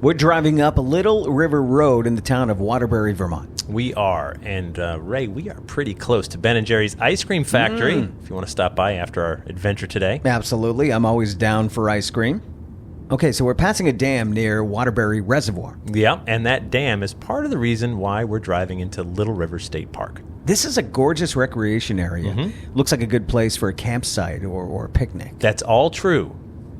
We're driving up Little River Road in the town of Waterbury, Vermont. We are. And Ray, we are pretty close to Ben & Jerry's Ice Cream Factory, if you want to stop by after our adventure today. Absolutely. I'm always down for ice cream. Okay, so we're passing a dam near Waterbury Reservoir. Yeah, and that dam is part of the reason why we're driving into Little River State Park. This is a gorgeous recreation area. Looks like a good place for a campsite or a picnic. That's all true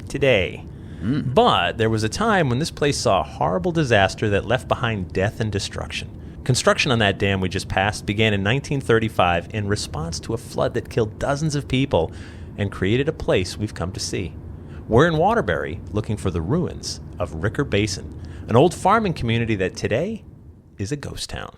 today. But there was a time when this place saw a horrible disaster that left behind death and destruction. Construction on that dam we just passed began in 1935 in response to a flood that killed dozens of people and created a place we've come to see. We're in Waterbury looking for the ruins of Ricker Basin, an old farming community that today is a ghost town.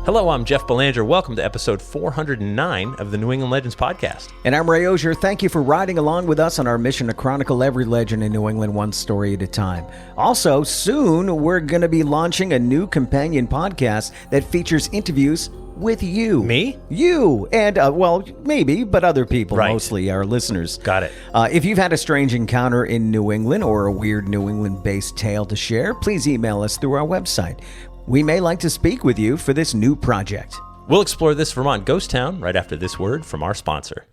Hello, I'm Jeff Belanger. Welcome to episode 409 of the New England Legends podcast. And I'm Ray Auger. Thank you for riding along with us on our mission to chronicle every legend in New England one story at a time. Also, soon we're going to be launching a new companion podcast that features interviews with you. Me? You. And, well, maybe, but other people, Right. Mostly our listeners. Got it. If you've had a strange encounter in New England or a weird New England-based tale to share, please email us through our website. We may like to speak with you for this new project. We'll explore this Vermont ghost town right after this word from our sponsor.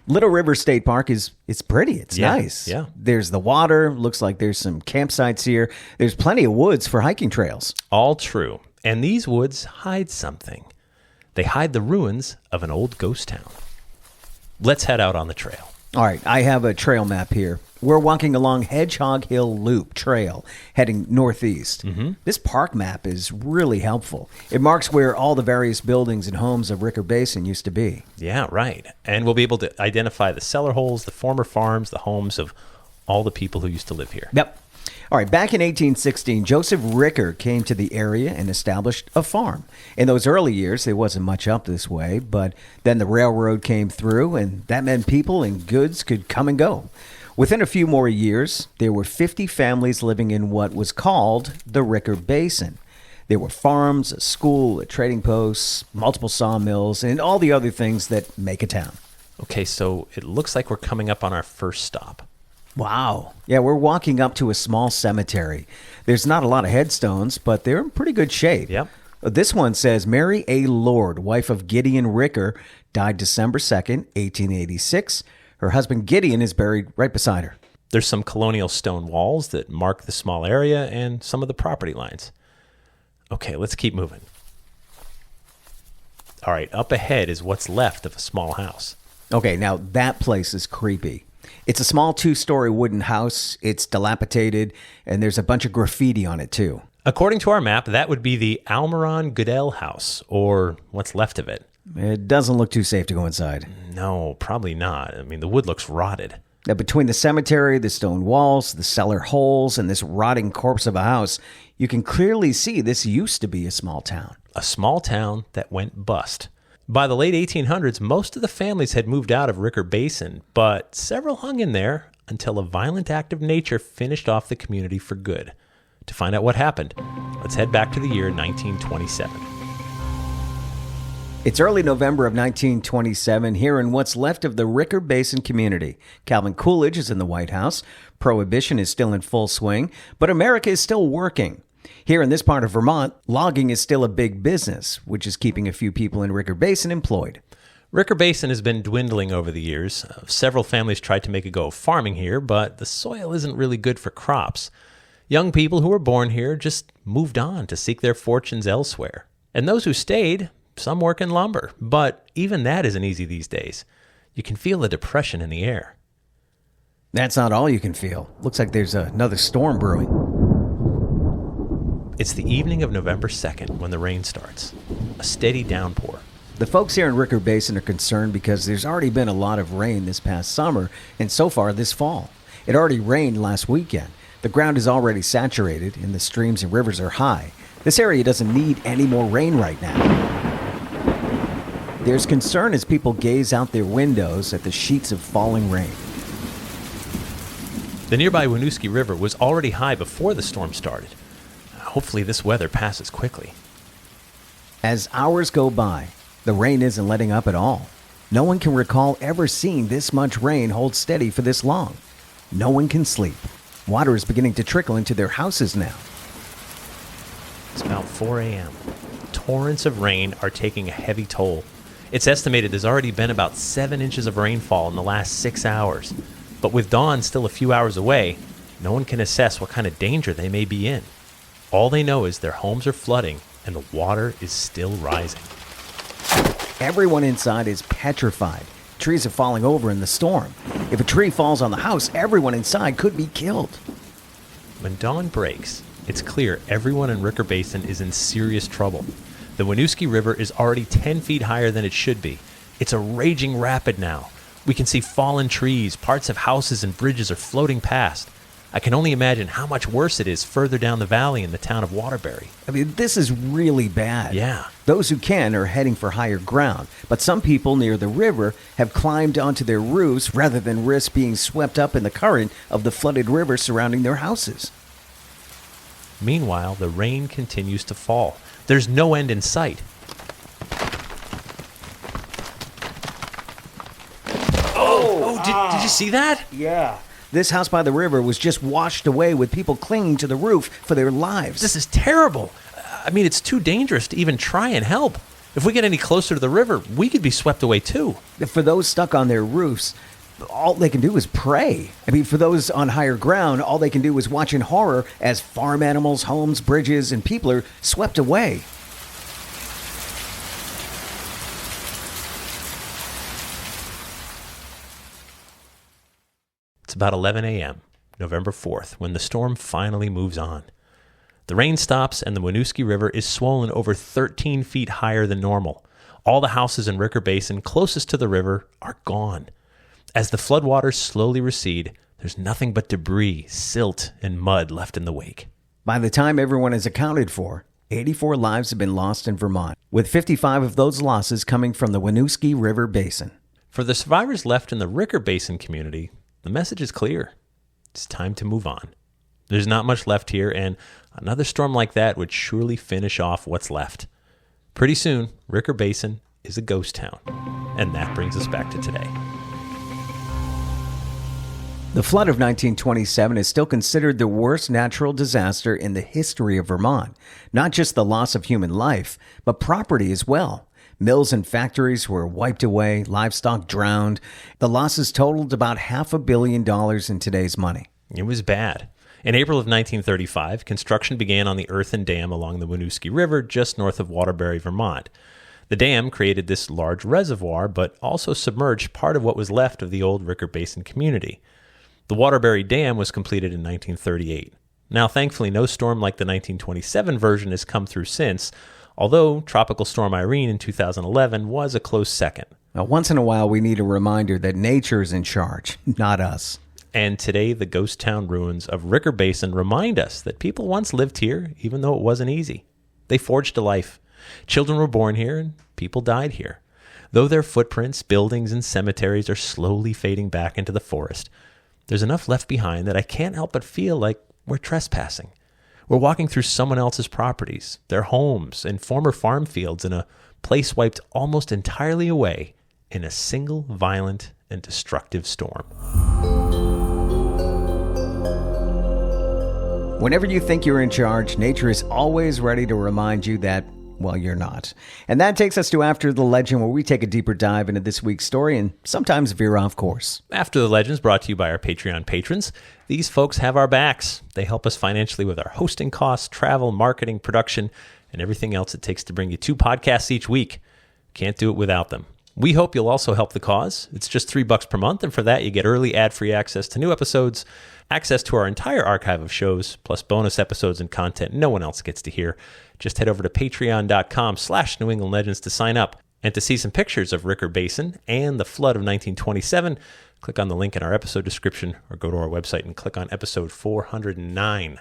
Little River State Park it's pretty. It's nice. Yeah. There's the water. Looks like there's some campsites here. There's plenty of woods for hiking trails. All true. And these woods hide something. They hide the ruins of an old ghost town. Let's head out on the trail. All right, I have a trail map here. We're walking along Hedgehog Hill Loop Trail, heading northeast. This park map is really helpful. It marks where all the various buildings and homes of Ricker Basin used to be. Yeah, right. And we'll be able to identify the cellar holes, the former farms, the homes of all the people who used to live here. Yep. All right, back in 1816, Joseph Ricker came to the area and established a farm. In those early years, there wasn't much up this way, but then the railroad came through, and that meant people and goods could come and go. Within a few more years, there were 50 families living in what was called the Ricker Basin. There were farms, a school, a trading post, multiple sawmills, and all the other things that make a town. Okay, so it looks like we're coming up on our first stop. Wow. Yeah, we're walking up to a small cemetery. There's not a lot of headstones, but they're in pretty good shape. Yep. This one says, Mary A. Lord, wife of Gideon Ricker, died December 2nd, 1886. Her husband Gideon is buried right beside her. There's some colonial stone walls that mark the small area and some of the property lines. Okay, let's keep moving. All right, up ahead is what's left of a small house. Okay, now that place is creepy. It's a small 2-story wooden house. It's dilapidated, and there's a bunch of graffiti on it, too. According to our map, that would be the Almiron Goodell house, or what's left of it. It doesn't look too safe to go inside. No, probably not. I mean, the wood looks rotted. Now, between the cemetery, the stone walls, the cellar holes, and this rotting corpse of a house, you can clearly see this used to be a small town. A small town that went bust. By the late 1800s, most of the families had moved out of Ricker Basin, but several hung in there until a violent act of nature finished off the community for good. To find out what happened, let's head back to the year 1927. It's early November of 1927 here in what's left of the Ricker Basin community. Calvin Coolidge is in the White House. Prohibition is still in full swing, but America is still working. Here in this part of Vermont, logging is still a big business, which is keeping a few people in Ricker Basin employed. Ricker Basin has been dwindling over the years. Several families tried to make a go of farming here, but the soil isn't really good for crops. Young people who were born here just moved on to seek their fortunes elsewhere. And those who stayed, some work in lumber, but even that isn't easy these days. You can feel the depression in the air. That's not all you can feel. Looks like there's another storm brewing. It's the evening of November 2nd when the rain starts. A steady downpour. The folks here in Ricker Basin are concerned because there's already been a lot of rain this past summer and so far this fall. It already rained last weekend. The ground is already saturated and the streams and rivers are high. This area doesn't need any more rain right now. There's concern as people gaze out their windows at the sheets of falling rain. The nearby Winooski River was already high before the storm started. Hopefully this weather passes quickly. As hours go by, the rain isn't letting up at all. No one can recall ever seeing this much rain hold steady for this long. No one can sleep. Water is beginning to trickle into their houses now. It's about 4 a.m. Torrents of rain are taking a heavy toll. It's estimated there's already been about 7 inches of rainfall in the last 6 hours. But with dawn still a few hours away, no one can assess what kind of danger they may be in. All they know is their homes are flooding and the water is still rising. Everyone inside is petrified. Trees are falling over in the storm. If a tree falls on the house, everyone inside could be killed. When dawn breaks, it's clear everyone in Ricker Basin is in serious trouble. The Winooski River is already 10 feet higher than it should be. It's a raging rapid now. We can see fallen trees, parts of houses and bridges are floating past. I can only imagine how much worse it is further down the valley in the town of Waterbury. I mean, this is really bad. Yeah. Those who can are heading for higher ground, but some people near the river have climbed onto their roofs rather than risk being swept up in the current of the flooded river surrounding their houses. Meanwhile, the rain continues to fall. There's no end in sight. Did you see that? Yeah. This house by the river was just washed away with people clinging to the roof for their lives. This is terrible. I mean, it's too dangerous to even try and help. If we get any closer to the river, we could be swept away too. For those stuck on their roofs, all they can do is pray. I mean, for those on higher ground, all they can do is watch in horror as farm animals, homes, bridges, and people are swept away. It's about 11 a.m., November 4th, when the storm finally moves on. The rain stops and the Winooski River is swollen over 13 feet higher than normal. All the houses in Ricker Basin closest to the river are gone. As the floodwaters slowly recede, there's nothing but debris, silt, and mud left in the wake. By the time everyone is accounted for, 84 lives have been lost in Vermont, with 55 of those losses coming from the Winooski River Basin. For the survivors left in the Ricker Basin community, the message is clear. It's time to move on. There's not much left here, and another storm like that would surely finish off what's left. Pretty soon, Ricker Basin is a ghost town. And that brings us back to today. The flood of 1927 is still considered the worst natural disaster in the history of Vermont. Not just the loss of human life, but property as well. Mills and factories were wiped away, livestock drowned. The losses totaled about $500 million in today's money. It was bad. In April of 1935, construction began on the earthen dam along the Winooski River just north of Waterbury, Vermont. The dam created this large reservoir, but also submerged part of what was left of the old Ricker Basin community. The Waterbury Dam was completed in 1938. Now, thankfully, no storm like the 1927 version has come through since, although Tropical Storm Irene in 2011 was a close second. Now, once in a while, we need a reminder that nature is in charge, not us. And today, the ghost town ruins of Ricker Basin remind us that people once lived here, even though it wasn't easy. They forged a life. Children were born here, and people died here. Though their footprints, buildings, and cemeteries are slowly fading back into the forest, there's enough left behind that I can't help but feel like we're trespassing. We're walking through someone else's properties, their homes, and former farm fields in a place wiped almost entirely away in a single violent and destructive storm. Whenever you think you're in charge, nature is always ready to remind you that, well, you're not. And that takes us to After the Legend, where we take a deeper dive into this week's story and sometimes veer off course. After the Legend is brought to you by our Patreon patrons. These folks have our backs. They help us financially with our hosting costs, travel, marketing, production, and everything else it takes to bring you 2 podcasts each week. Can't do it without them. We hope you'll also help the cause. It's just $3 per month, and for that you get early ad-free access to new episodes, access to our entire archive of shows, plus bonus episodes and content no one else gets to hear. Just head over to patreon.com/New England Legends to sign up. And to see some pictures of Ricker Basin and the flood of 1927, click on the link in our episode description or go to our website and click on episode 409.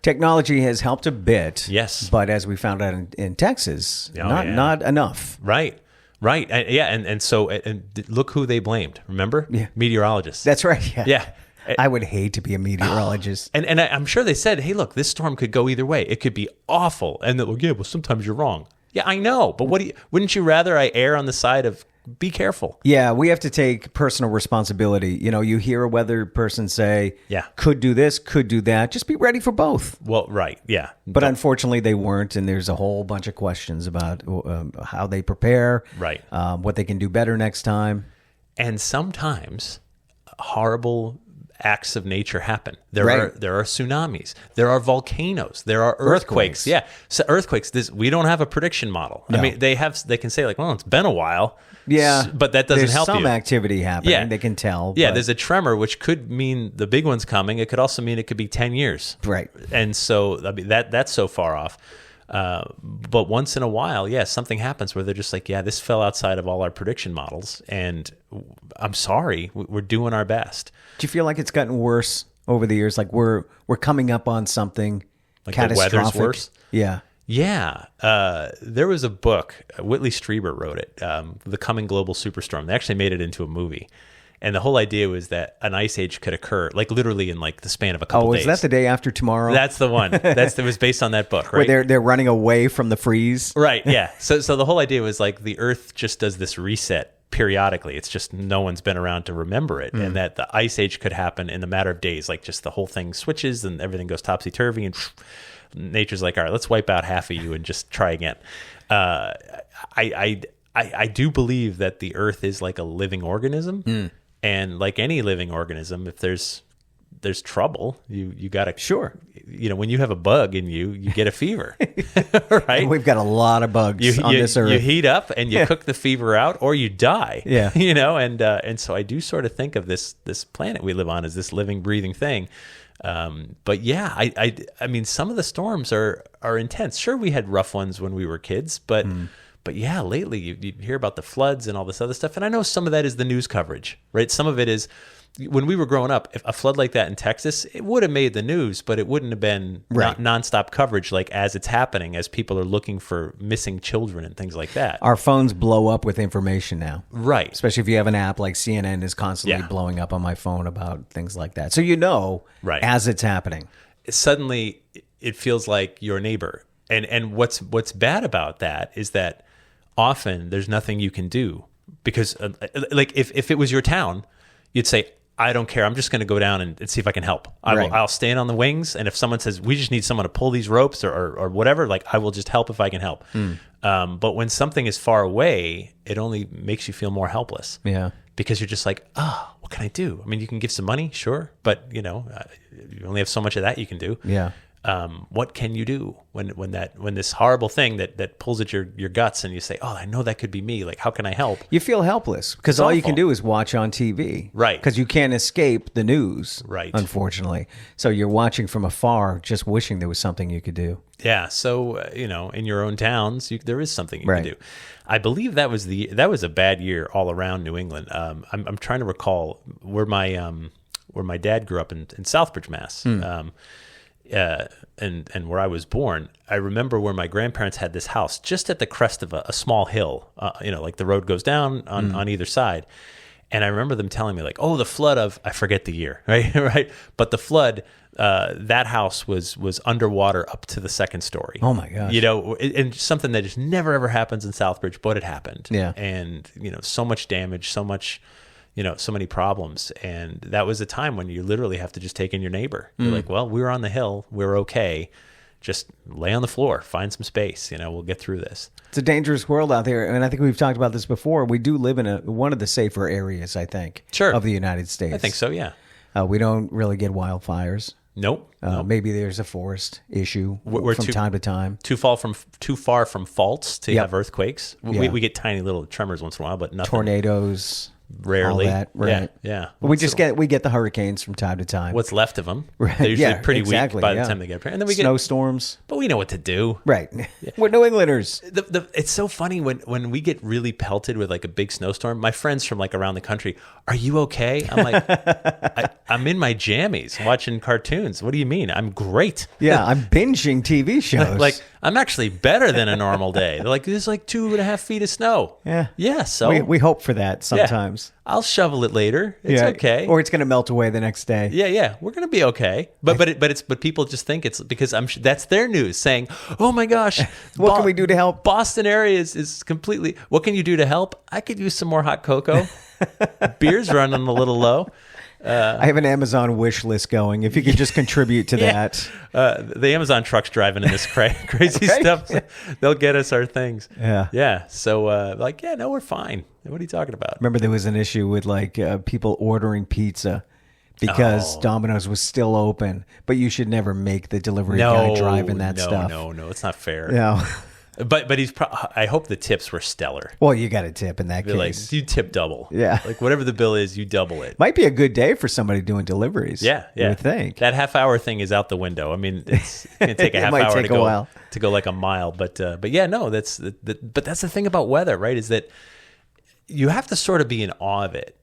Technology has helped a bit. Yes. But as we found out in Texas, not enough. Right. And so look who they blamed. Remember? Yeah. Meteorologists. That's right. Yeah. I would hate to be a meteorologist. And I'm sure they said, hey, look, this storm could go either way. It could be awful. And they're like, yeah, well, sometimes you're wrong. Yeah, I know. But wouldn't you rather I err on the side of be careful? Yeah, we have to take personal responsibility. You know, you hear a weather person say, could do this, could do that. Just be ready for both. Well, right, yeah. But unfortunately, they weren't, and there's a whole bunch of questions about how they prepare, right? What they can do better next time. And sometimes horrible acts of nature happen. There are tsunamis. There are volcanoes. There are earthquakes. Yeah, so earthquakes. We don't have a prediction model. No. I mean, they can say like, well, it's been a while. Yeah, but that doesn't help you. There's some activity happening. Yeah. They can tell. Yeah, there's a tremor, which could mean the big one's coming. It could also mean it could be 10 years. Right. And so I mean, that's so far off. But once in a while, something happens where they're just like, this fell outside of all our prediction models, and I'm sorry, we're doing our best. Do you feel like it's gotten worse over the years? Like we're coming up on something like catastrophic? The weather's worse? Yeah. Yeah. There was a book, Whitley Strieber wrote it, The Coming Global Superstorm. They actually made it into a movie. And the whole idea was that an ice age could occur, like literally in like the span of a couple days. Oh, is that the day after tomorrow? That's the one. It was based on that book, right? Where they're running away from the freeze. Right, yeah. So the whole idea was like the Earth just does this reset periodically. It's just no one's been around to remember it. And that the ice age could happen in a matter of days. Like just the whole thing switches and everything goes topsy-turvy and nature's like, all right, let's wipe out half of you and just try again. I do believe that the Earth is like a living organism. And like any living organism, if there's trouble, you got to... Sure. You know, when you have a bug in you get a fever, right? We've got a lot of bugs on this Earth. You heat up and you cook the fever out, or you die. Yeah. You know, and so I do sort of think of this planet we live on as this living, breathing thing. But yeah, I mean, some of the storms are intense. Sure, we had rough ones when we were kids, but yeah, lately you hear about the floods and all this other stuff. And I know some of that is the news coverage, right? Some of it is when we were growing up, if a flood like that in Texas, it would have made the news, but it wouldn't have been nonstop coverage like as it's happening, as people are looking for missing children and things like that. Our phones blow up with information now. Right. Especially if you have an app like CNN is constantly blowing up on my phone about things like that. So you know as it's happening. Suddenly it feels like your neighbor. And what's bad about that is that often there's nothing you can do because like if it was your town, you'd say, I don't care. I'm just going to go down and see if I can help. I'll stand on the wings. And if someone says, we just need someone to pull these ropes or whatever, like I will just help if I can help. But when something is far away, it only makes you feel more helpless. Yeah. Because you're just like, what can I do? I mean, you can give some money, sure. But, you know, you only have so much of that you can do. Yeah. What can you do when this horrible thing that pulls at your guts and you say, I know that could be me. Like, how can I help? You feel helpless because all you can do is watch on TV. Right. Because you can't escape the news. Right. Unfortunately. So you're watching from afar, just wishing there was something you could do. Yeah. So, you know, in your own towns, there is something you can do. I believe that was a bad year all around New England. I'm trying to recall where my dad grew up in Southbridge, Mass. And where I was born, I remember where my grandparents had this house just at the crest of a small hill. You know, like the road goes down on either side. And I remember them telling me like, the flood of, I forget the year, right? But the flood, that house was underwater up to the second story. Oh my gosh. You know, and something that just never ever happens in Southbridge, but it happened. Yeah. And, you know, so much damage, so much, you know, so many problems. And that was a time when you literally have to just take in your neighbor. You're like, well, we were on the hill. We're okay. Just lay on the floor, find some space. You know, we'll get through this. It's a dangerous world out there. And I think we've talked about this before. We do live in one of the safer areas, I think, of the United States. I think so, yeah. We don't really get wildfires. Nope. Maybe there's a forest issue from time to time. Too far from faults to have earthquakes. We get tiny little tremors once in a while, but nothing. Tornadoes. Rarely. All that, right. Yeah. We get the hurricanes from time to time. What's left of them. Right. They're usually pretty weak by the time they get up here. And then we get snowstorms. But we know what to do. Right. We're New Englanders. It's so funny when we get really pelted with like a big snowstorm. My friends from like around the country, are you okay? I'm like, I'm in my jammies watching cartoons. What do you mean? I'm great. Yeah, I'm binging TV shows. Like I'm actually better than a normal day. They're like, there's like 2.5 feet of snow. Yeah. Yeah, so. We hope for that sometimes. Yeah, I'll shovel it later. It's okay. Or it's going to melt away the next day. Yeah. We're going to be okay. But people just think it's because that's their news saying, oh my gosh. What can we do to help? Boston area is completely. What can you do to help? I could use some more hot cocoa. Beer's running a little low. I have an Amazon wish list going. If you could just contribute to that. The Amazon truck's driving in this crazy stuff. They'll get us our things. Yeah. So, no, we're fine. What are you talking about? Remember there was an issue with people ordering pizza because Domino's was still open, but you should never make the delivery guy drive in that stuff. No, it's not fair. No. But he's. I hope the tips were stellar. Well, you got a tip in that They're case. Like, you tip double. Yeah. Like whatever the bill is, you double it. Might be a good day for somebody doing deliveries. Yeah. You would think. That half-hour thing is out the window. I mean, it's going to take a half hour to go like a mile. But yeah, no, that's the thing about weather, right? Is that you have to sort of be in awe of it.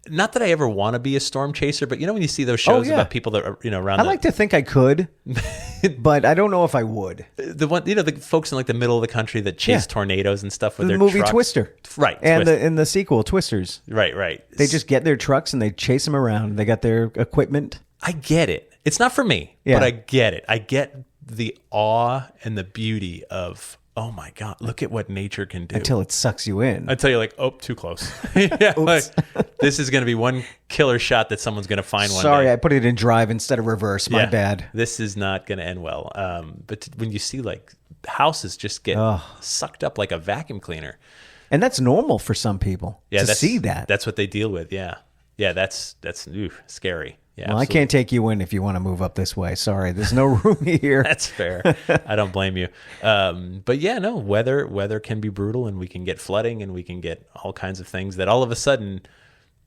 Not that I ever want to be a storm chaser, but when you see those shows about people that are around. I like to think I could, but I don't know if I would. The one, the folks in like the middle of the country that chase tornadoes and stuff with their movie trucks. Twister, right? And in the sequel, Twisters, right. They just get their trucks and they chase them around. They got their equipment. I get it. It's not for me, but I get it. I get the awe and the beauty of. Oh my God, look at what nature can do. Until it sucks you in. Until you're like, oh, too close. This is going to be one killer shot that someone's going to find one day. Sorry, I put it in drive instead of reverse. My bad. This is not going to end well. But when you see houses just get sucked up like a vacuum cleaner. And that's normal for some people to see that. That's what they deal with, yeah. Yeah, that's scary. Yeah, well, absolutely. I can't take you in if you want to move up this way. Sorry, there's no room here. That's fair. I don't blame you. But yeah, no, weather can be brutal, and we can get flooding, and we can get all kinds of things that all of a sudden,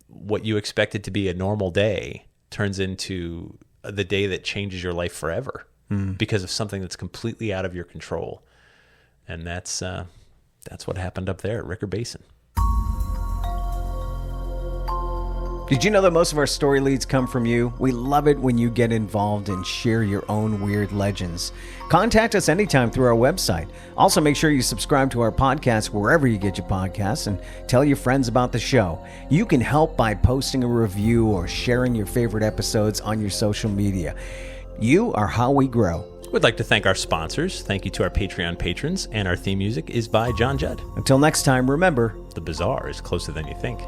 what you expected to be a normal day turns into the day that changes your life forever because of something that's completely out of your control. And that's what happened up there at Ricker Basin. Did you know that most of our story leads come from you? We love it when you get involved and share your own weird legends. Contact us anytime through our website. Also, make sure you subscribe to our podcast wherever you get your podcasts and tell your friends about the show. You can help by posting a review or sharing your favorite episodes on your social media. You are how we grow. We'd like to thank our sponsors. Thank you to our Patreon patrons, and our theme music is by John Judd. Until next time, remember, the bizarre is closer than you think.